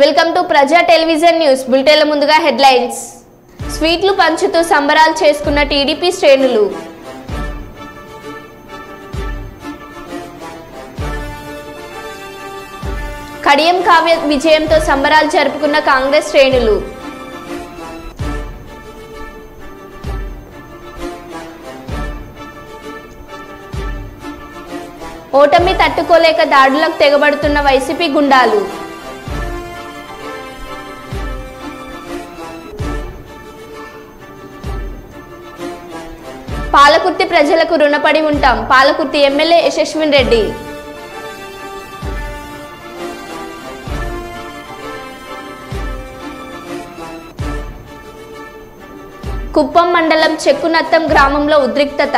Welcome to ప్రజా television news బులెటిన్ల ముందుగా headlines. స్వీట్లు పంచుతూ సంబరాలు చేసుకున్న టీడీపీ శ్రేణులు. కడియం కావ్య విజయంతో సంబరాలు జరుపుకున్న కాంగ్రెస్ శ్రేణులు. ఓటమి తట్టుకోలేక దాడులకు తెగబడుతున్న వైసీపీ గుండాలు. పాలకుర్తి ప్రజలకు రుణపడి ఉంటాం, పాలకుర్తి ఎమ్మెల్యే యశస్విన్ రెడ్డి. కుప్పం మండలం చెక్కునత్తం గ్రామంలో ఉద్రిక్తత.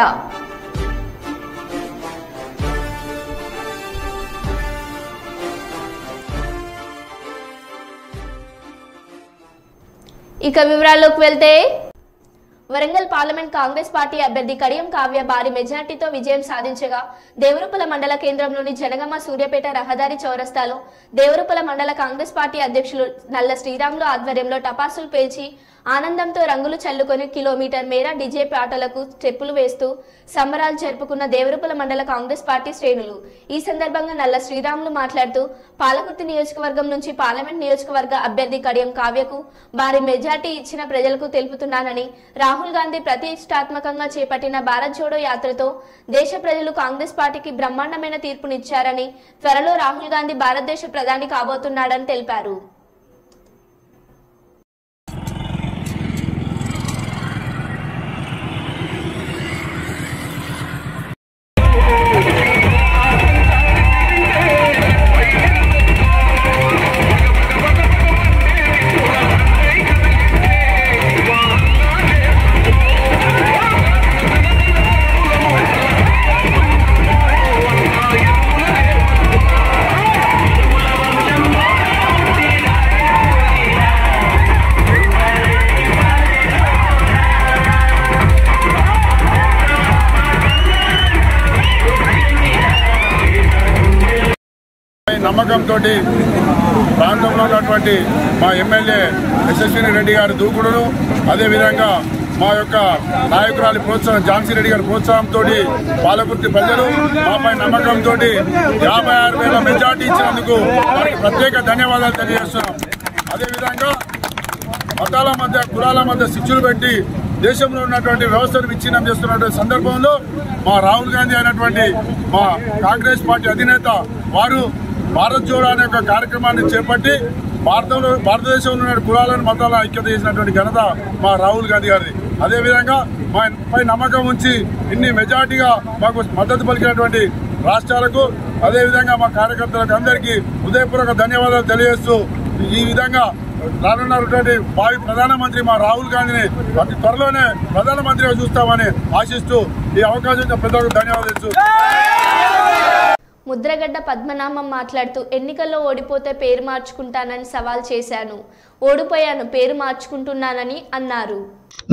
ఇక వివరాల్లోకి వెళ్తే, వరంగల్ పార్లమెంట్ కాంగ్రెస్ పార్టీ అభ్యర్థి కడియం కావ్య భారీ మెజార్టీతో విజయం సాధించగా దేవరుపల మండల కేంద్రంలోని జనగామ సూర్యాపేట రహదారి చౌరస్తాలో దేవరుపల మండల కాంగ్రెస్ పార్టీ అధ్యక్షులు నల్ల శ్రీరాములు ఆధ్వర్యంలో టపాసులు పేల్చి ఆనందంతో రంగులు చల్లుకొని కిలోమీటర్ మేర డీజే పాటలకు స్టెప్పులు వేస్తూ సంబరాలు జరుపుకున్న దేవరుపల మండల కాంగ్రెస్ పార్టీ శ్రేణులు. ఈ సందర్భంగా నల్ల శ్రీరాములు మాట్లాడుతూ పాలకుర్తి నియోజకవర్గం నుంచి పార్లమెంట్ నియోజకవర్గ అభ్యర్థి కడియం కావ్యకు భారీ మెజార్టీ ఇచ్చిన ప్రజలకు తెలుపుతున్నానని, రాహుల్ గాంధీ ప్రతిష్టాత్మకంగా చేపట్టిన భారత్ జోడో యాత్రతో దేశ ప్రజలు కాంగ్రెస్ పార్టీకి బ్రహ్మాండమైన తీర్పునిచ్చారని, త్వరలో రాహుల్ గాంధీ భారతదేశ ప్రధాని కాబోతున్నాడని తెలిపారు. నమ్మకంతో ప్రాంతంలో ఉన్నటువంటి మా ఎమ్మెల్యే యశస్విని రెడ్డి గారి దూకుడును, అదేవిధంగా మా యొక్క నాయకురాలి ప్రోత్సాహం ఝాన్సీ రెడ్డి గారి ప్రోత్సాహంతో పాలకుర్తి ప్రజలు మాపై నమ్మకంతో 56,000 మెజార్టీ ఇచ్చినందుకు వారికి ప్రత్యేక ధన్యవాదాలు తెలియజేస్తున్నాం. అదేవిధంగా మతాల మధ్య కులాల మధ్య శిక్షలు పెట్టి దేశంలో ఉన్నటువంటి వ్యవస్థను విచ్ఛిన్నం చేస్తున్నటువంటి సందర్భంలో మా రాహుల్ గాంధీ అయినటువంటి మా కాంగ్రెస్ పార్టీ అధినేత వారు భారత్ జోడో అనే ఒక కార్యక్రమాన్ని చేపట్టి భారతదేశంలో ఉన్న కులాలను మతాలను ఐక్యత చేసినటువంటి ఘనత మా రాహుల్ గాంధీ గారిది. అదేవిధంగా మా పై నమ్మకం ఉంచి ఇన్ని మెజార్టీగా మాకు మద్దతు పలికినటువంటి రాష్ట్రాలకు, అదేవిధంగా మా కార్యకర్తలకు అందరికీ హృదయపూర్వక ధన్యవాదాలు తెలియజేస్తూ, ఈ విధంగా రానున్నటువంటి భావి ప్రధానమంత్రి మా రాహుల్ గాంధీని అతి త్వరలోనే ప్రధానమంత్రిగా చూస్తామని ఆశిస్తూ ఈ అవకాశం పెద్దలకు ధన్యవాదాలు. ముద్రగడ్డ పద్మనాభం మాట్లాడుతూ, ఎన్నికల్లో ఓడిపోతే పేరు మార్చుకుంటానని సవాల్ చేశాను, ఓడిపోయాను పేరు మార్చుకుంటున్నానని అన్నారు.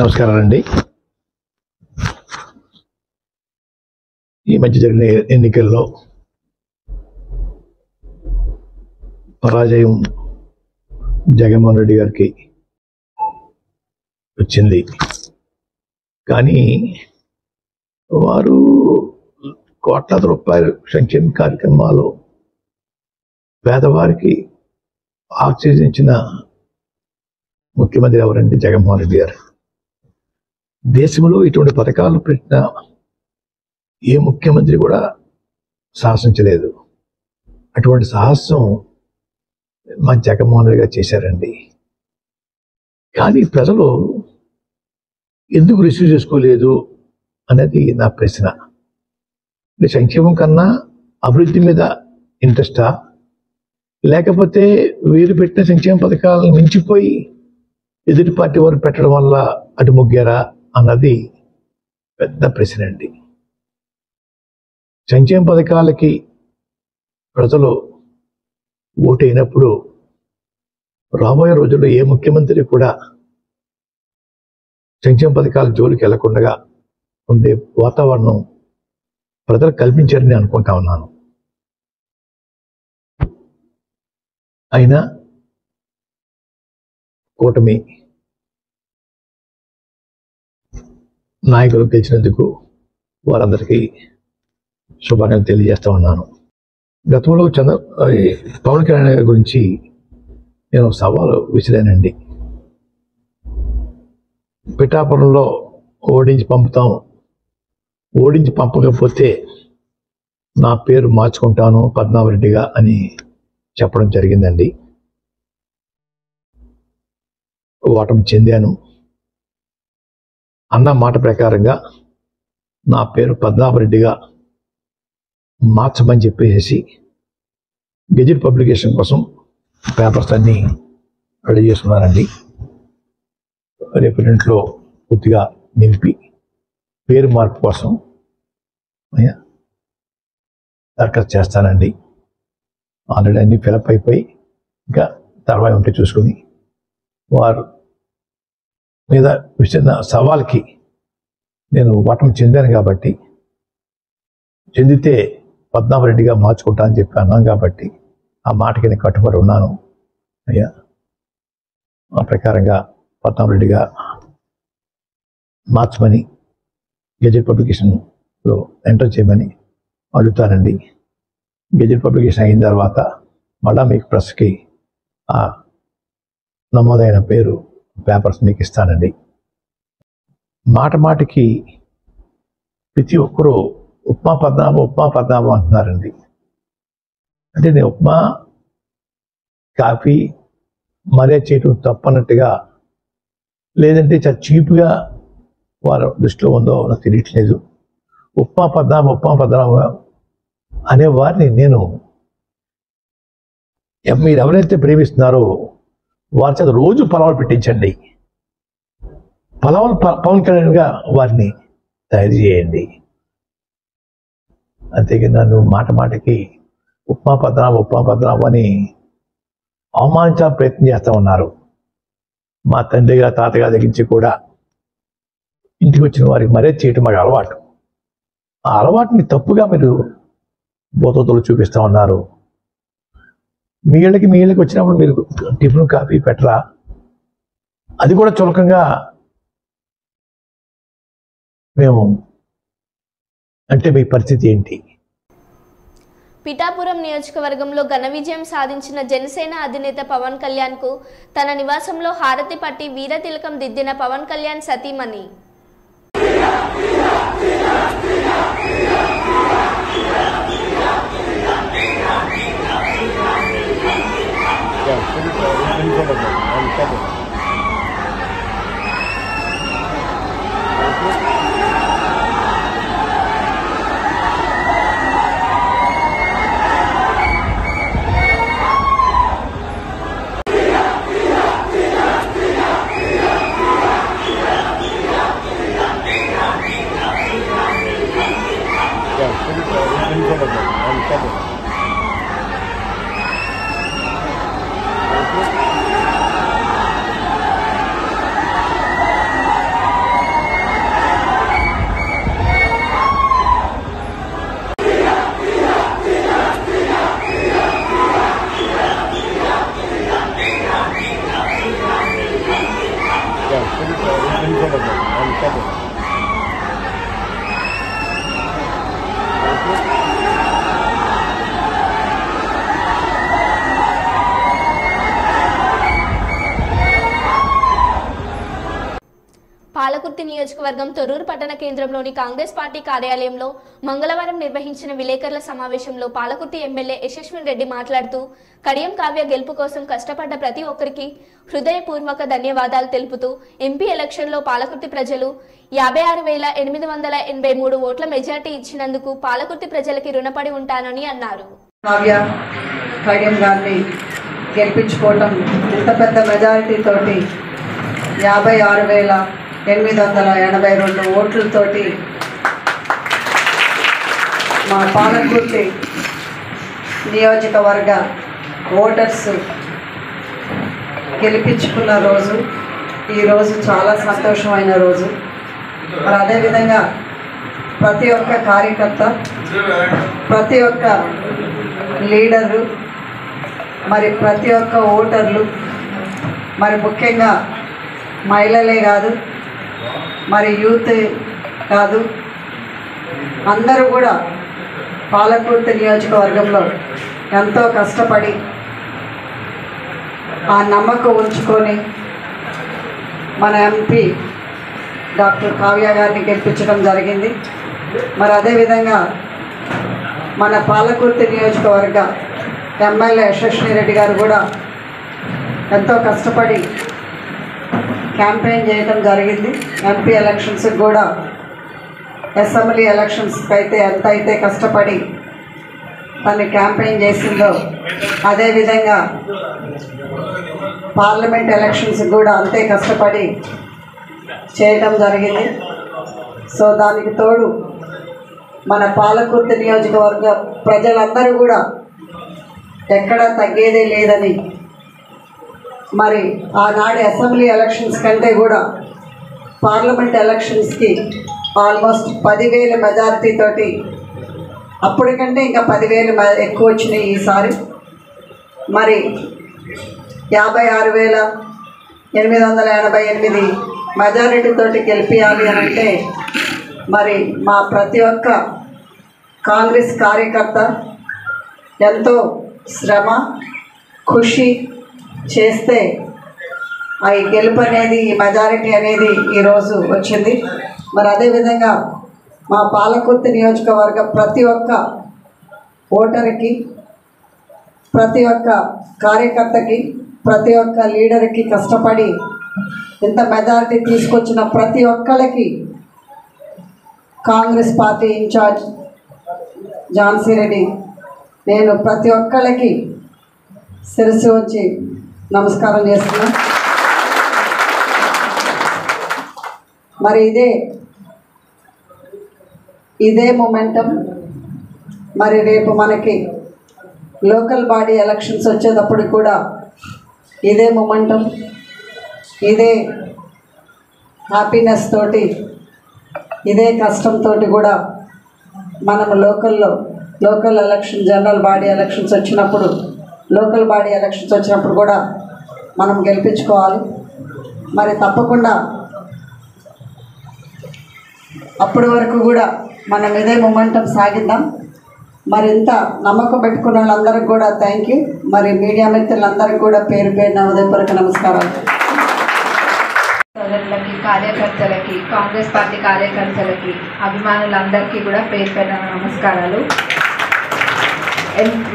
నమస్కారం అండి. ఈ మధ్య జరిగిన ఎన్నికల్లో పరాజయం జగన్మోహన్ రెడ్డి గారికి వచ్చింది. కానీ వారు కోట్లాది రూపాయలు సంక్షేమ కార్యక్రమాలు పేదవారికి ఆక్సిజన్ ముఖ్యమంత్రి ఎవరంటే జగన్మోహన్ రెడ్డి గారు. దేశంలో ఇటువంటి పథకాలు పెట్టిన ఏ ముఖ్యమంత్రి కూడా సాహసించలేదు. అటువంటి సాహసం మా జగన్మోహన్ రెడ్డి గారు చేశారండి. కానీ ప్రజలు ఎందుకు రిసీవ్ చేసుకోలేదు అనేది నా ప్రశ్న. సంక్షేమం కన్నా అభివృద్ధి మీద ఇంట్రెస్టా, లేకపోతే వీరు పెట్టిన సంక్షేమ పథకాలను మించిపోయి ఎదుటి పార్టీ వారు పెట్టడం వల్ల అటు మొగ్గారా అన్నది పెద్ద ప్రశ్న అండి. సంక్షేమ పథకాలకి ప్రజలు ఓటైనప్పుడు రాబోయే రోజుల్లో ఏ ముఖ్యమంత్రి కూడా సంక్షేమ పథకాల జోలికి వెళ్లకుండా ఉండే వాతావరణం ప్రజలు కల్పించారని అనుకుంటా ఉన్నాను. అయినా కూటమి నాయకులు గెలిచినందుకు వారందరికీ శుభాకాంక్షలు తెలియజేస్తా ఉన్నాను. గతంలో పవన్ కళ్యాణ్ గారి గురించి నేను సవాలు విసిరానండి. పిఠాపురంలో ఓడించి పంపకపోతే నా పేరు మార్చుకుంటాను పద్మనాభరెడ్డిగా అని చెప్పడం జరిగిందండి. ఓటమి చెందాను. అన్న మాట ప్రకారంగా నా పేరు పద్మనాభరెడ్డిగా మార్చమని చెప్పేసి గెజిట్ పబ్లికేషన్ కోసం పేపర్స్ అన్నీ రెడీ చేసుకున్నానండి. రేపు ఇంట్లో పూర్తిగా నింపి పేరు మార్పు కోసం దరఖాస్తు చేస్తానండి. ఆల్రెడీ అన్నీ ఫిలప్ అయిపోయి ఇంకా తర్వాత ఉంటే చూసుకుని వారు మీద విసిరిన సవాల్కి నేను ఓటమి చెందాను కాబట్టి చెందితే పద్మనాభరెడ్డిగా మార్చుకుంటానని చెప్పి అన్నాను కాబట్టి ఆ మాటకి నేను కట్టుబడి ఉన్నాను. అయ్యా ఆ ప్రకారంగా పద్మనాభరెడ్డిగా మార్చమని గెజెట్ పబ్లికేషన్లో ఎంటర్ చేయమని అడుగుతానండి. గెజెట్ పబ్లికేషన్ అయిన తర్వాత మళ్ళా మీకు ప్రెస్కి ఆ నమోదైన పేరు పేపర్స్ మీకు ఇస్తానండి. మాటికి ప్రతి ఒక్కరూ ఉప్మా పద్మనాభం అంటున్నారండి. అంటే నేను ఉప్మా కాఫీ మరే చేయటం తప్పన్నట్టుగా లేదంటే చాలా చీప్గా వారి దృష్టిలో ఉందో నాకు తెలియట్లేదు. ఉప్మా పద్మనాభం అనే వారిని నేను మీరు ఎవరైతే ప్రేమిస్తున్నారో వారి చేత రోజు పలావులు పెట్టించండి. పవన్ కళ్యాణ్గా వారిని తయారు చేయండి. అంతేగా నన్ను మాటికి ఉప్మా పద్మనాభం అని అవమానించాలని ప్రయత్నం చేస్తూ ఉన్నారు. మా తండ్రిగా తాతగా దగ్గరించి కూడా ఇంటికి వచ్చిన వారికి మరే చేయటం మాకు అలవాటు. ఆ అలవాటుని తప్పుగా మీరు బోతలు చూపిస్తూ ఉన్నారు. మీ ఇళ్ళకి వచ్చినప్పుడు మీరు టిఫిన్ కాఫీ పెట్టరా? అది కూడా చులకంగా మేము అంటే మీ పరిస్థితి ఏంటి? పిఠాపురం నియోజకవర్గంలో ఘన విజయం సాధించిన జనసేన అధినేత పవన్ కళ్యాణ్ కు తన నివాసంలో హారతి పట్టి వీర తిలకం దిద్దిన పవన్ కళ్యాణ్ సతీమణి పాలకుర్తి నియోజకవర్గం తొర్రూరు పట్టణ కేంద్రంలోని కాంగ్రెస్ పార్టీ కార్యాలయంలో మంగళవారం నిర్వహించిన విలేకరుల సమావేశంలో పాలకుర్తి ఎమ్మెల్యే యశస్విని రెడ్డి మాట్లాడుతూ కడియం కావ్య గెలుపు కోసం కష్టపడ్డ ప్రతి ఒక్కరికి హృదయపూర్వక ధన్యవాదాలు తెలుపుతూ ఎంపీ ఎలక్షన్లో పాలకుర్తి ప్రజలు 56,883 ఓట్ల మెజార్టీ ఇచ్చినందుకు పాలకుర్తి ప్రజలకి రుణపడి ఉంటానని అన్నారు. కావ్య కడియం గారిని గెలిపించుకోవటం ఇంత పెద్ద మెజారిటీ తోటి 56,882 ఓట్లతోటి మా పాలకుర్తి నియోజకవర్గ ఓటర్స్ గెలిపించుకున్న రోజు ఈరోజు చాలా సంతోషమైన రోజు. మరి అదేవిధంగా ప్రతి ఒక్క కార్యకర్త, ప్రతి ఒక్క లీడరు, మరి ప్రతి ఒక్క ఓటర్లు మరి ముఖ్యంగా మహిళలే కాదు, మరి యూత్ కాదు, అందరూ కూడా పాలకుర్తి నియోజకవర్గంలో ఎంతో కష్టపడి ఆ నమ్మకం ఉంచుకొని మన ఎంపీ డాక్టర్ కావ్య గారిని గెలిపించడం జరిగింది. మరి అదేవిధంగా మన పాలకుర్తి నియోజకవర్గ ఎమ్మెల్యే యశస్విని రెడ్డి గారు కూడా ఎంతో కష్టపడి క్యాంపెయిన్ చేయడం జరిగింది. ఎంపీ ఎలక్షన్స్కి కూడా, అసెంబ్లీ ఎలక్షన్స్కి అయితే ఎంత అయితే కష్టపడి తను క్యాంపెయిన్ చేసిందో అదేవిధంగా పార్లమెంట్ ఎలక్షన్స్ కూడా అంతే కష్టపడి చేయడం జరిగింది. సో దానికి తోడు మన పాలకుర్తి నియోజకవర్గ ప్రజలందరూ కూడా ఎక్కడా తగ్గేదే లేదని, మరి ఆనాడు అసెంబ్లీ ఎలక్షన్స్ కంటే కూడా పార్లమెంట్ ఎలక్షన్స్కి ఆల్మోస్ట్ 10,000 మెజారిటీ తోటి, అప్పటికంటే ఇంకా 10,000 ఎక్కువ వచ్చినాయి ఈసారి. మరి 56,888 మెజారిటీ తోటి గెలిపించాలి అని అంటే మరి మా ప్రతి ఒక్క కాంగ్రెస్ కార్యకర్త ఎంతో శ్రమ కృషి చేస్తే ఈ గెలుపు అనేది, ఈ మెజారిటీ అనేది ఈరోజు వచ్చింది. మరి అదేవిధంగా మా పాలకుర్తి నియోజకవర్గ ప్రతి ఒక్క ఓటర్కి, ప్రతి ఒక్క కార్యకర్తకి, ప్రతి ఒక్క లీడర్కి కష్టపడి ఇంత మెజారిటీ తీసుకొచ్చిన ప్రతి ఒక్కళ్ళకి కాంగ్రెస్ పార్టీ ఇన్ఛార్జ్ ఝాన్సీ రెడ్డి నేను ప్రతి ఒక్కళ్ళకి శిరస్సు వచ్చి నమస్కారం చేస్తున్నా. మరి ఇదే మొమెంటం మరి రేపు మనకి లోకల్ బాడీ ఎలక్షన్స్ వచ్చేటప్పుడు కూడా ఇదే మొమెంటం, ఇదే హ్యాపీనెస్ తోటి, ఇదే కష్టంతో కూడా మనం local election, general body elections వచ్చినప్పుడు, లోకల్ బాడీ ఎలక్షన్స్ వచ్చినప్పుడు కూడా మనం గెలిపించుకోవాలి. మరి తప్పకుండా అప్పటి వరకు కూడా మనం ఇదే మొమెంటం సాగిద్దాం. మరి ఇంత నమ్మకం పెట్టుకున్న వాళ్ళందరికీ కూడా థ్యాంక్ యూ. మరి మీడియా మిత్రులందరికీ కూడా పేరు పేరున హృదయపూర్వక నమస్కారాలు. సోదరులకి, కార్యకర్తలకి, కాంగ్రెస్ పార్టీ కార్యకర్తలకి, అభిమానులందరికీ కూడా పేరు పేరున నమస్కారాలు.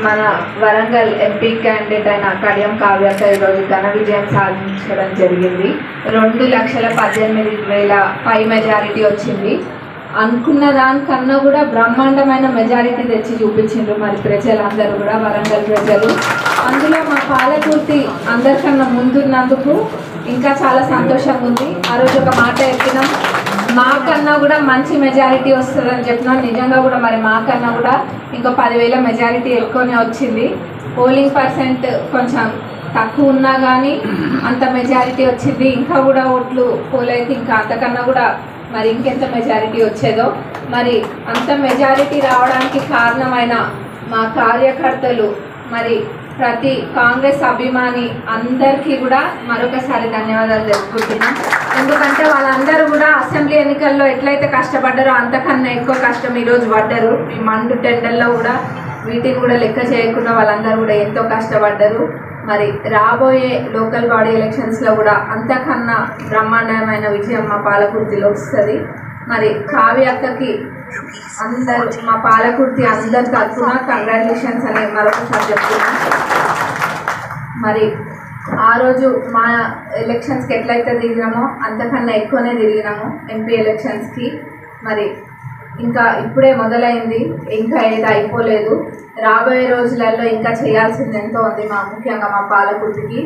మన వరంగల్ ఎంపీ క్యాండిడేట్ అయిన కడియం కావ్యక ఈరోజు ఘన విజయం సాధించడం జరిగింది. 2,18,000 పై మెజారిటీ వచ్చింది. అనుకున్న దానికన్నా కూడా బ్రహ్మాండమైన మెజారిటీ తెచ్చి చూపించిండ్రు మరి ప్రజలందరూ కూడా, వరంగల్ ప్రజలు. అందులో మా పాలకుర్తి అందరికన్నా ముందున్నందుకు ఇంకా చాలా సంతోషంగా ఉంది. ఆ రోజు ఒక మాట చెప్పినాం, మాకన్నా కూడా మంచి మెజారిటీ వస్తుందని చెప్పినాం. నిజంగా కూడా మరి మాకన్నా కూడా ఇంకో 10,000 మెజారిటీ ఎక్కువనే వచ్చింది. పోలింగ్ పర్సెంట్ కొంచెం తక్కువ ఉన్నా కానీ అంత మెజారిటీ వచ్చింది. ఇంకా కూడా ఓట్లు పోలైతే ఇంకా అంతకన్నా కూడా మరి ఇంకెంత మెజారిటీ వచ్చేదో. మరి అంత మెజారిటీ రావడానికి కారణమైన మా కార్యకర్తలు, మరి ప్రతి కాంగ్రెస్ అభిమాని అందరికీ కూడా మరొకసారి ధన్యవాదాలు తెలుపుకుంటున్నాం. ఎందుకంటే వాళ్ళందరూ కూడా అసెంబ్లీ ఎన్నికల్లో ఎట్లయితే కష్టపడ్డారో అంతకన్నా ఎక్కువ కష్టం ఈరోజు పడ్డారు. ఈ మండు టెండర్లో కూడా వీటిని కూడా లెక్క చేయకుండా వాళ్ళందరూ కూడా ఎంతో కష్టపడ్డారు. మరి రాబోయే లోకల్ బాడీ ఎలక్షన్స్లో కూడా అంతకన్నా బ్రహ్మాండమైన విజయం మా పాలకుర్తిలో వస్తుంది. మరి కావ్య అక్కకి అందరూ, మా పాలకుర్తి అందరి తరఫున కంగ్రాచులేషన్స్ అని మరొకసారి చెప్తున్నాం. మరి ఆ రోజు మా ఎలక్షన్స్కి ఎట్లయితే తిరిగినామో అంతకన్నా ఎక్కువనే తిరిగినాము ఎంపీ ఎలక్షన్స్కి. మరి ఇంకా ఇప్పుడే మొదలైంది, ఇంకా ఏది అయిపోలేదు. రాబోయే రోజులలో ఇంకా చేయాల్సింది ఎంతో ఉంది. ముఖ్యంగా మా పాలకుర్తికి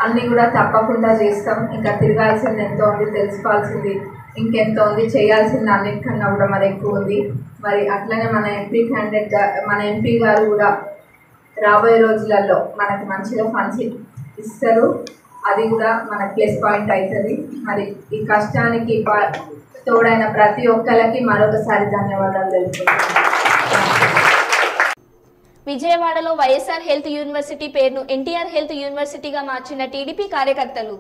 అన్నీ కూడా తప్పకుండా చేస్తాం. ఇంకా తిరగాల్సింది ఎంతో ఉంది, తెలుసుకోవాల్సింది ఇంకెంతో ఉంది, చేయాల్సింది అన్నిటికన్నా కూడా మరి ఎక్కువ ఉంది. మరి అట్లనే మన ఎంపీ గారు కూడా రాబోయే రోజులలో మనకి మంచిగా ఫండ్స్ ఇస్తారు. అది కూడా మనకు ప్లస్ పాయింట్ అవుతుంది. మరి ఈ కష్టానికి తోడైన ప్రతి ఒక్కరికి మరొకసారి ధన్యవాదాలు తెలుపుతున్నాను. విజయవాడలో వైఎస్ఆర్ హెల్త్ యూనివర్సిటీ పేరును ఎన్టీఆర్ హెల్త్ యూనివర్సిటీగా మార్చిన టీడీపీ కార్యకర్తలు.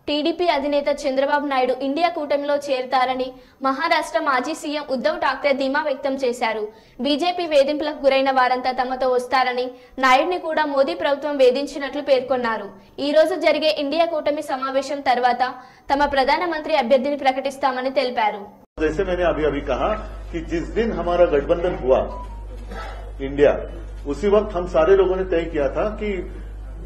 టీడీపీ అధినేత చంద్రబాబు నాయుడు ఇండియా కూటమిలో చేరతారని మహారాష్ట్ర మాజీ సీఎం ఉద్ధవ్ ఠాక్రే ధీమా వ్యక్తం చేశారు. బీజేపీ వేధింపులకు గురైన వారంతా తమతో వస్తారని, నాయుడిని కూడా మోదీ ప్రభుత్వం వేధించినట్లు పేర్కొన్నారు. ఈ రోజు జరిగే ఇండియా కూటమి సమావేశం తర్వాత తమ ప్రధానమంత్రి అభ్యర్థిని ప్రకటిస్తామని తెలిపారు. जैसे मैंने अभी अभी कहा कि जिस दिन हमारा गठबंधन हुआ इंडिया, उसी वक्त हम सारे लोगों ने तय किया था कि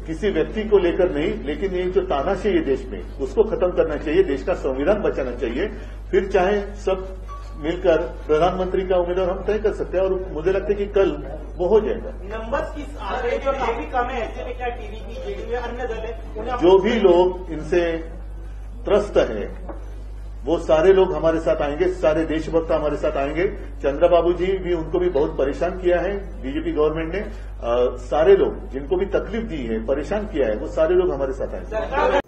किसी व्यक्ति को लेकर नहीं, लेकिन ये जो तानाशाही है देश में, उसको खत्म करना चाहिए, देश का संविधान बचाना चाहिए। फिर चाहे सब मिलकर प्रधानमंत्री का उम्मीदवार हम तय कर सकते हैं और मुझे लगता है कि कल वो हो जाएगा। नंबर किस जो काफी कम है, ऐसे में क्या टीडीपी जेडीयू अन्य दल है, जो भी लोग इनसे त्रस्त है वो सारे लोग हमारे साथ आएंगे, सारे देशभक्त हमारे साथ आएंगे। चंद्रबाबू जी भी, उनको भी बहुत परेशान किया है बीजेपी गवर्नमेंट ने। सारे लोग जिनको भी तकलीफ दी है, परेशान किया है, वो सारे लोग हमारे साथ आएंगे।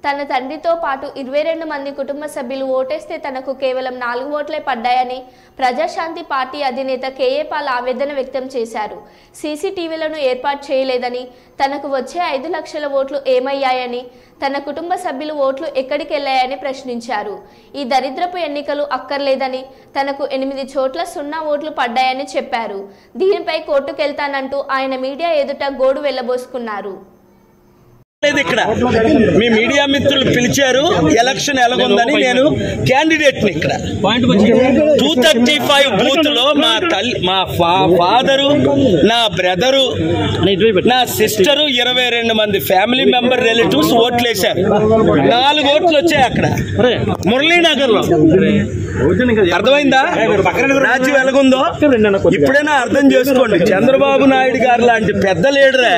తన తండ్రితో పాటు 22 మంది కుటుంబ సభ్యులు ఓటేస్తే తనకు కేవలం 4 ఓట్లే పడ్డాయని ప్రజాశాంతి పార్టీ అధినేత కేఏ పాల్ ఆవేదన వ్యక్తం చేశారు. సీసీటీవీలను ఏర్పాటు చేయలేదని, తనకు వచ్చే 5 లక్షల ఓట్లు ఏమయ్యాయని, తన కుటుంబ సభ్యులు ఓట్లు ఎక్కడికెళ్లాయని ప్రశ్నించారు. ఈ దరిద్రపు ఎన్నికలు అక్కర్లేదని, తనకు 8 చోట్ల 0 ఓట్లు పడ్డాయని చెప్పారు. దీనిపై కోర్టుకెళ్తానంటూ ఆయన మీడియా ఎదుట గోడు వెళ్లబోసుకున్నారు. ఇక్కడ మీ మీడియా మిత్రులు పిలిచారు, ఎలక్షన్ ఎలాగుందని. నేను క్యాండిడేట్ ని ఇక్కడ 235 బూత్ లో మా ఫాదరు, నా బ్రదరు, నా సిస్టరు, 22 మంది ఫ్యామిలీ మెంబర్ రిలేటివ్స్ ఓట్లు వేశారు. 4 ఓట్లు వచ్చాయి అక్కడ మురళీనగర్ లో. అర్థమైందా రాజ్యం ఎలాగుందో? ఇప్పుడైనా అర్థం చేసుకోండి. చంద్రబాబు నాయుడు గారు లాంటి పెద్ద లీడరే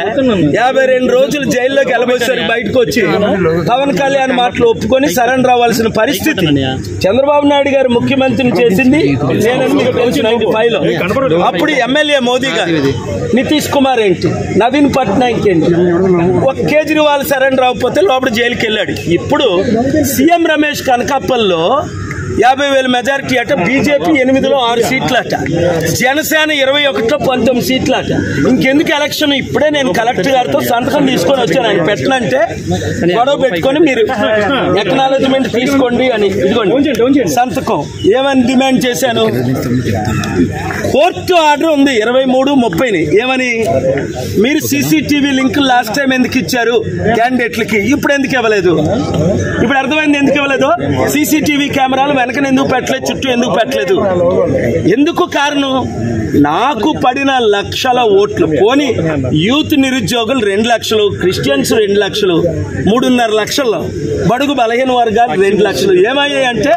52 రోజులు జైల్లోకి వెళ్ళబోసారు. బయటకు వచ్చి పవన్ కళ్యాణ్ మాటలు ఒప్పుకొని సరెండర్ అవ్వాల్సిన పరిస్థితి. చంద్రబాబు నాయుడు గారు ముఖ్యమంత్రిని చేసింది 1995 లో. అప్పుడు ఎమ్మెల్యే మోదీ గారు, నితీష్ కుమార్ ఏంటి, నవీన్ పట్నాయక్ ఏంటి, ఒక కేజ్రీవాల్ సరెండర్ అవ్వకపోతే లోపల జైలుకి వెళ్ళాడు. ఇప్పుడు సీఎం రమేష్ కనకాపల్లో 50,000 మెజారిటీ అట. బీజేపీ 8లో 6 సీట్లట, జనసేన 21లో 19 సీట్లట. ఇంకెందుకు ఎలక్షన్? ఇప్పుడే నేను కలెక్టర్ గారితో సంతకం తీసుకొని వచ్చాను. ఆయన పెట్టనంటే గొడవ పెట్టుకొని మీరు ఎక్నాలజ్మెంట్ తీసుకోండి అని. ఇదిగోండి సంతకం. ఏమని డిమాండ్ చేశాను? కోర్టు ఆర్డర్ ఉంది 23-30ని. ఏమని? మీరు సీసీటీవీ లింక్ లాస్ట్ టైం ఎందుకు ఇచ్చారు క్యాండిడేట్లకి, ఇప్పుడు ఎందుకు ఇవ్వలేదు? ఇప్పుడు అర్థమైంది ఎందుకు ఇవ్వలేదు. సీసీటీవీ కెమెరాలు వెనకన ఎందుకు పెట్టలేదు, చుట్టూ ఎందుకు పెట్టలేదు? ఎందుకు కారణం? నాకు పడిన లక్షల ఓట్లు పోని యూత్ నిరుద్యోగులు 2 లక్షలు, క్రిస్టియన్స్ 2 లక్షలు, 3.5 లక్షలు, బడుగు బలహీన వర్గాలు 2 లక్షలు ఏమయ్యాయి అంటే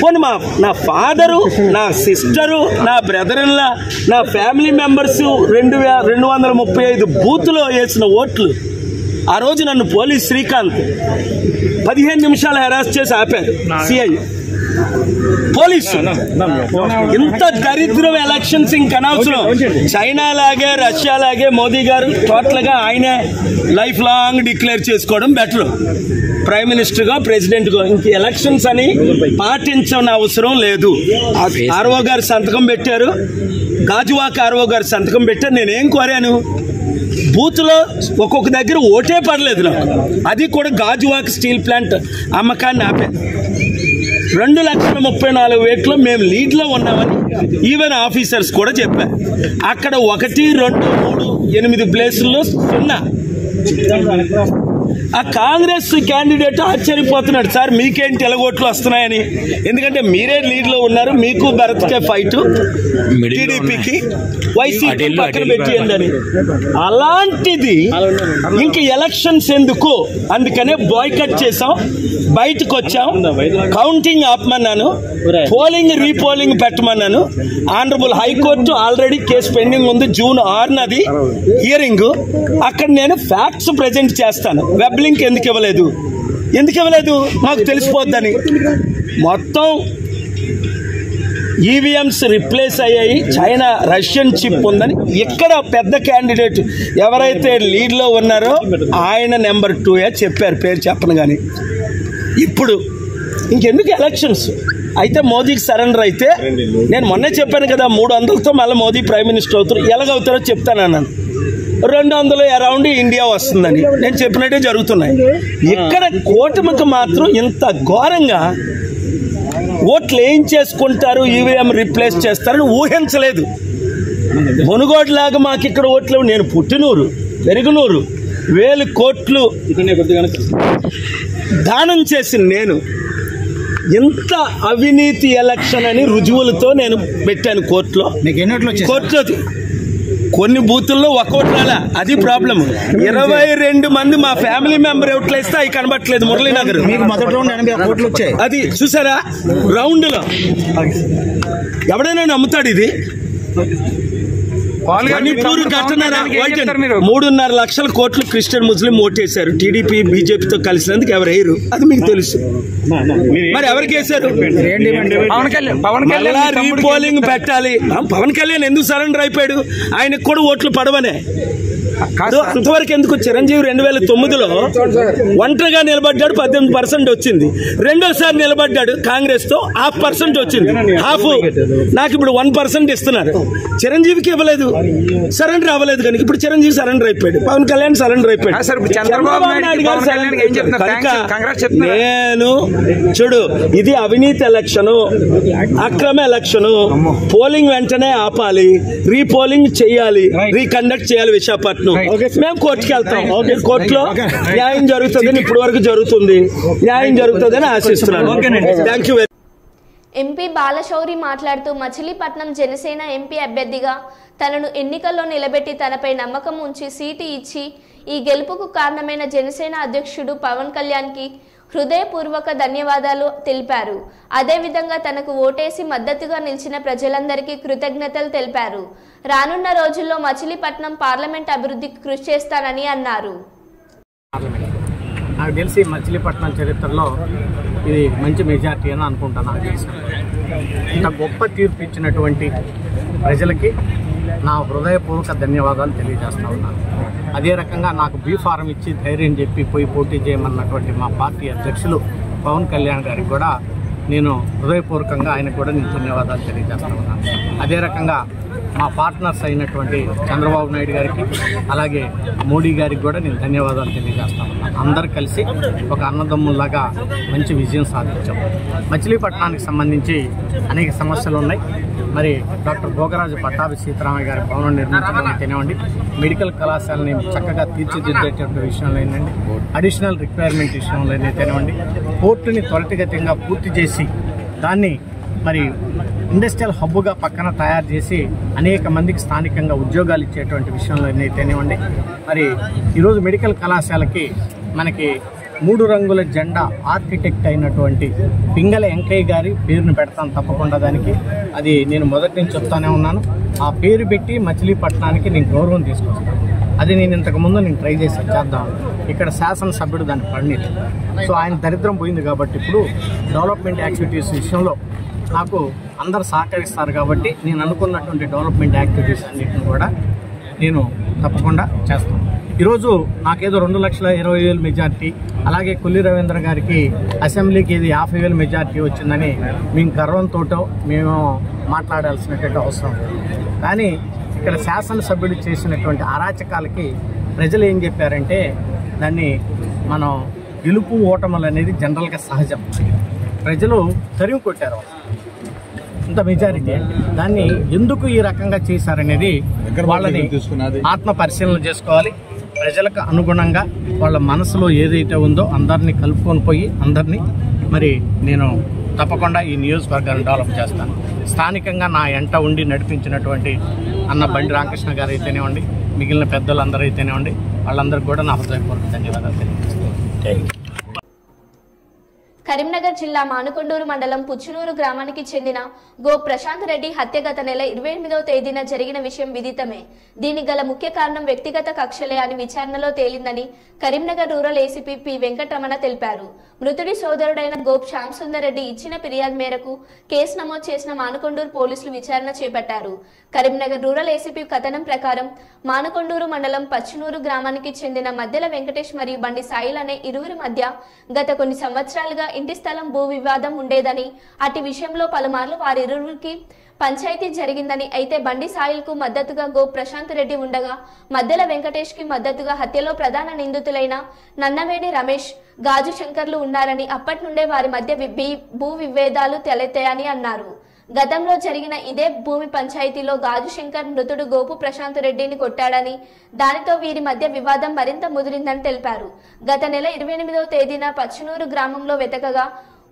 పోనీ నా ఫాదరు, నా సిస్టరు, నా బ్రదర్లా, నా ఫ్యామిలీ మెంబర్స్ 235 బూత్లో వేసిన ఓట్లు. ఆ రోజు నన్ను పోలీస్ శ్రీకాంత్ 15 నిమిషాలు హెరాస్ చేసి ఆపారు సిఐ పోలీసు. ఇంత దరిద్రం ఎలక్షన్స్ ఇంకనవసరం. చైనా లాగే, రష్యా లాగే మోదీ గారు టోటల్ గా ఆయనే లైఫ్ లాంగ్ డిక్లేర్ చేసుకోవడం బెటర్. ప్రైమ్ మినిస్టర్ గా, ప్రెసిడెంట్ గా ఇంక ఎలక్షన్స్ అని పాటించని అవసరం లేదు. ఆర్ఓ గారు సంతకం పెట్టారు, గాజువాక ఆర్ఓ గారు సంతకం పెట్టారు. నేనేం కోరాను, బూత్ లో ఒక్కొక్క దగ్గర ఓటే పడలేదు నాకు. అది కూడా గాజువాక స్టీల్ ప్లాంట్ అమ్మకాన్ని ఆపాను. 2,34,000 మేము లీడ్ లో ఉన్నామని ఈవెన్ ఆఫీసర్స్ కూడా చెప్పారు. అక్కడ 1, 2, 3, 8 ప్లేసుల్లో 0. ఆ కాంగ్రెస్ క్యాండిడేట్ ఆశ్చర్యపోతున్నాడు, సార్ మీకేంటి ఎలగోట్లు వస్తున్నాయని. ఎందుకంటే మీరే లీడ్ లో ఉన్నారు, మీకు భరత్కే ఫైట్, టీడీపీకి వైసీపీ పక్కన పెట్టిందని. అలాంటిది ఇంక ఎలక్షన్స్ ఎందుకు, అందుకనే బాయ్కట్ చేసాం, బయటకు వచ్చాం, కౌంటింగ్ ఆపమన్నాను, పోలింగ్ రీపోలింగ్ పెట్టమన్నాను. Honourable high court already case pending ఉంది, June 6 హియరింగ్. అక్కడ నేను ఫ్యాక్ట్స్ ప్రజెంట్ చేస్తాను. వెబ్ లింక్ ఎందుకు ఇవ్వలేదు మాకు తెలిసిపోద్దని. మొత్తం ఈవీఎంస్ రిప్లేస్ అయ్యాయి, చైనా రష్యన్ చిప్ ఉందని. ఇక్కడ పెద్ద క్యాండిడేట్ ఎవరైతే లీడ్ లో ఉన్నారో ఆయన నెంబర్ 2 చెప్పారు, పేరు చెప్పను. కానీ ఇప్పుడు ఇంకెందుకు ఎలక్షన్స్? అయితే మోదీకి సరెండర్ అయితే, నేను మొన్నే చెప్పాను కదా 300తో మళ్ళీ మోదీ ప్రైమ్ మినిస్టర్ అవుతారు. ఎలాగవుతారో చెప్తానన్నాను. 200 అరౌండ్ ఇండియా వస్తుందని నేను చెప్పినట్టే జరుగుతున్నాయి. ఇక్కడ కూటమికి మాత్రం ఇంత ఘోరంగా ఓట్లు ఏం చేసుకుంటారు, ఈవీఎం రిప్లేస్ చేస్తారని ఊహించలేదు. మునుగోడులాగా మాకు ఇక్కడ ఓట్లు, నేను పుట్టినూరు పెరుగునూరు, 1000 కోట్లు దానం చేసిన నేను ఇంత అవినీతి ఎలక్షన్ అని రుజువులతో నేను పెట్టాను కోర్టులో. కొన్ని బూతుల్లో ఒక్కోటి రాలా, అది ప్రాబ్లం. 22 మంది మా ఫ్యామిలీ మెంబర్ ఓట్లు వేస్తే అవి కనబట్టలేదు. మురళీనగర్ అది చూసారా, రౌండ్ లో ఎవడైనా నమ్ముతాడు ఇది? మణిపూర్ ఘటన 3.5 లక్షల కోట్లు క్రిస్టియన్ ముస్లిం ఓటేశారు. టీడీపీ బీజేపీతో కలిసినందుకు ఎవరు వేయరు, అది మీకు తెలుసు. మరి ఎవరికి వేశారు? మళ్ళా రీపోలింగ్ పెట్టాలి. పవన్ కళ్యాణ్ ఎందుకు సరెండర్ అయిపోయాడు? ఆయనకు కూడా ఓట్లు పడవనే. అంతవరకు ఎందుకు? చిరంజీవి 2009లో ఒంటరిగా నిలబడ్డాడు, 18% వచ్చింది. రెండోసారి నిలబడ్డాడు కాంగ్రెస్ తో, 0.5% వచ్చింది. నాకు ఇప్పుడు 1% ఇస్తున్నారు. చిరంజీవికి ఇవ్వలేదు, సరెండర్ అవ్వలేదు. కనుక ఇప్పుడు చిరంజీవి సరెండర్ అయిపోయాడు, పవన్ కళ్యాణ్ సరెండర్ అయిపోయాడు. నేను చూడు, ఇది అవినీతి ఎలక్షన్, అక్రమ ఎలక్షన్. పోలింగ్ వెంటనే ఆపాలి, రీపోలింగ్ చేయాలి, రీకండక్ట్ చేయాలి విశాఖపట్నం. మేము కోర్టుకి వెళ్తాం. కోర్టులో న్యాయం జరుగుతుందని ఇప్పటి వరకు జరుగుతుంది, న్యాయం జరుగుతుందని ఆశిస్తున్నాను. Thank you. ఎంపీ బాలశౌరి మాట్లాడుతూ మచిలీపట్నం జనసేన ఎంపీ అభ్యర్థిగా తనను ఎన్నికల్లో నిలబెట్టి తనపై నమ్మకం ఉంచి సీటు ఇచ్చి ఈ గెలుపుకు కారణమైన జనసేన అధ్యక్షుడు పవన్ కళ్యాణ్కి హృదయపూర్వక ధన్యవాదాలు తెలిపారు. అదేవిధంగా తనకు ఓటేసి మద్దతుగా నిలిచిన ప్రజలందరికీ కృతజ్ఞతలు తెలిపారు. రానున్న రోజుల్లో మచిలీపట్నం పార్లమెంట్ అభివృద్ధికి కృషి చేస్తానని అన్నారు. నాకు తెలిసి మచిలీపట్నం చరిత్రలో ఇది మంచి మెజార్టీ అని అనుకుంటాను. ఇంత గొప్ప తీర్పు ఇచ్చినటువంటి ప్రజలకి నా హృదయపూర్వక ధన్యవాదాలు తెలియజేస్తా ఉన్నాను. అదే రకంగా నాకు బీ ఫారం ఇచ్చి ధైర్యం చెప్పి పోటీ చేయమన్నటువంటి మా పార్టీ అధ్యక్షులు పవన్ కళ్యాణ్ గారికి కూడా నేను హృదయపూర్వకంగా ఆయనకు కూడా నేను ధన్యవాదాలు తెలియజేస్తా ఉన్నాను. అదే రకంగా మా పార్ట్నర్స్ అయినటువంటి చంద్రబాబు నాయుడు గారికి అలాగే మోడీ గారికి కూడా నేను ధన్యవాదాలు తెలియజేస్తా ఉన్నాను. అందరూ కలిసి ఒక అన్నదమ్ముల్లాగా మంచి విజయం సాధించాం. మచిలీపట్నానికి సంబంధించి అనేక సమస్యలు ఉన్నాయి. మరి డాక్టర్ భోగరాజు పట్టాభి సీతారామయ్య గారి భవనం నిర్మించడం అయితేనేవ్వండి, మెడికల్ కళాశాలని చక్కగా తీర్చిదిద్దేటువంటి విషయంలో ఏంటండి, అడిషనల్ రిక్వైర్మెంట్ విషయంలో అయితేనేవ్వండి, పోర్టుని త్వరితగతంగా పూర్తి చేసి దాన్ని మరి ఇండస్ట్రియల్ హబ్గా పక్కన తయారు చేసి అనేక మందికి స్థానికంగా ఉద్యోగాలు ఇచ్చేటువంటి విషయంలో అయితేనేవ్వండి, మరి ఈరోజు మెడికల్ కళాశాలకి మనకి 3 రంగుల జెండా ఆర్కిటెక్ట్ అయినటువంటి పింగళ వెంకయ్య గారి పేరును పెడతాను తప్పకుండా. దానికి అది నేను మొదటి నుంచి చెప్తానే ఉన్నాను. ఆ పేరు పెట్టి మచిలీపట్నానికి నేను గౌరవం తీసుకొస్తాను. అది నేను ఇంతకుముందు ట్రై చేద్దాం. ఇక్కడ శాసనసభ్యుడు దాన్ని పండిత్. సో ఆయన దరిద్రం పోయింది కాబట్టి ఇప్పుడు డెవలప్మెంట్ యాక్టివిటీస్ విషయంలో నాకు అందరు సహకరిస్తారు కాబట్టి నేను అనుకున్నటువంటి డెవలప్మెంట్ యాక్టివిటీస్ అన్నింటిని కూడా నేను తప్పకుండా చేస్తాను. ఈరోజు నాకేదో 2,20,000 మెజార్టీ, అలాగే కొల్లి రవీంద్ర గారికి అసెంబ్లీకి ఇది 50,000 మెజార్టీ వచ్చిందని మేము గర్వంతో మేము మాట్లాడాల్సినటువంటి అవసరం లేదు. కానీ ఇక్కడ శాసనసభ్యుడు చేసినటువంటి అరాచకాలకి ప్రజలు ఏం చెప్పారంటే దాన్ని మనం గెలుపు ఓటములు అనేది జనరల్గా సహజం. ప్రజలు తరిమి కొట్టారు ఇంత మెజారిటీ. దాన్ని ఎందుకు ఈ రకంగా చేశారనేది వాళ్ళని ఆత్మ పరిశీలన చేసుకోవాలి. ప్రజలకు అనుగుణంగా వాళ్ళ మనసులో ఏదైతే ఉందో అందరినీ కలుపుకొని పోయి అందరినీ మరి నేను తప్పకుండా ఈ నియోజకవర్గాన్ని డెవలప్ చేస్తాను. స్థానికంగా నా ఎంట ఉండి నడిపించినటువంటి అన్న బండి రామకృష్ణ గారు అయితేనేవ్వండి, మిగిలిన పెద్దలందరూ అయితేనేవ్వండి, వాళ్ళందరికీ కూడా నా హృదయపూర్వక ధన్యవాదాలు తెలియజేస్తాను. కరీంనగర్ జిల్లా మానుకొండూరు మండలం పుచ్చునూరు గ్రామానికి చెందిన గో ప్రశాంత్ రెడ్డి హత్య గత నెల 28వ తేదీన జరిగిన విషయం విదితమే. దీనికి గల ముఖ్య కారణం వ్యక్తిగత కక్షలే అని విచారణలో తేలిందని Karimnagar rural ACP P Venkataramana తెలిపారు. మృతుడి సోదరుడైన గోప్ శ్యామ్ సుందర్ రెడ్డి ఇచ్చిన ఫిర్యాదు మేరకు కేసు నమోదు చేసిన మానుకొండూరు పోలీసులు విచారణ చేపట్టారు. కరీంనగర్ రూరల్ ఏసీపీ కథనం ప్రకారం మానుకొండూరు మండలం పచ్చునూరు గ్రామానికి చెందిన మధ్యల వెంకటేష్ మరియు బండి సాయిల్ అనే ఇరువురి మధ్య గత కొన్ని సంవత్సరాలుగా ఇంటి స్థలం భూ వివాదం ఉండేదని, అటు విషయంలో పలుమార్లు వారిరువురికి పంచాయతీ జరిగిందని, అయితే బండి సాయిల్ కు మద్దతుగా గో ప్రశాంత్ రెడ్డి ఉండగా మధ్యల వెంకటేష్ కి మద్దతుగా హత్యలో ప్రధాన నిందితులైన నన్నవేడి రమేష్, గాజు శంకర్లు ఉన్నారని, అప్పటి నుండే వారి మధ్య భూ విభేదాలు తలెత్తాయని అన్నారు. గతంలో జరిగిన ఇదే భూమి పంచాయతీలో గాజు శంకర్ మృతుడు గోపు ప్రశాంత్ రెడ్డిని కొట్టాడని, దానితో వీరి మధ్య వివాదం మరింత ముదిరిందని తెలిపారు. గత నెల 28వ తేదీన పచ్చునూరు గ్రామంలో వెతకగా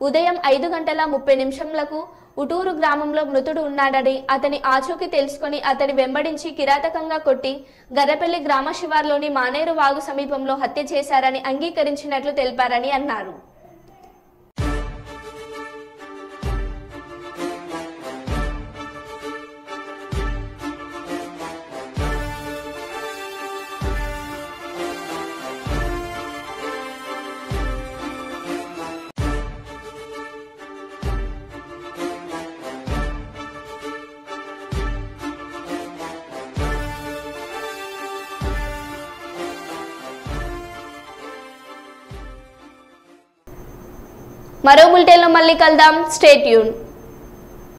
ఉదయం 5:30 ఉటూరు గ్రామంలో మృతుడు ఉన్నాడని, అతని ఆచూకీ తెలుసుకుని అతని వెంబడించి కిరాతకంగా కొట్టి గర్రపల్లి గ్రామ శివార్లోని మానేరు వాగు సమీపంలో హత్య చేశారని అంగీకరించినట్లు తెలిపారని అన్నారు. మరో బులెటిన్లో మళ్ళీ కలుద్దాం. Stay tune.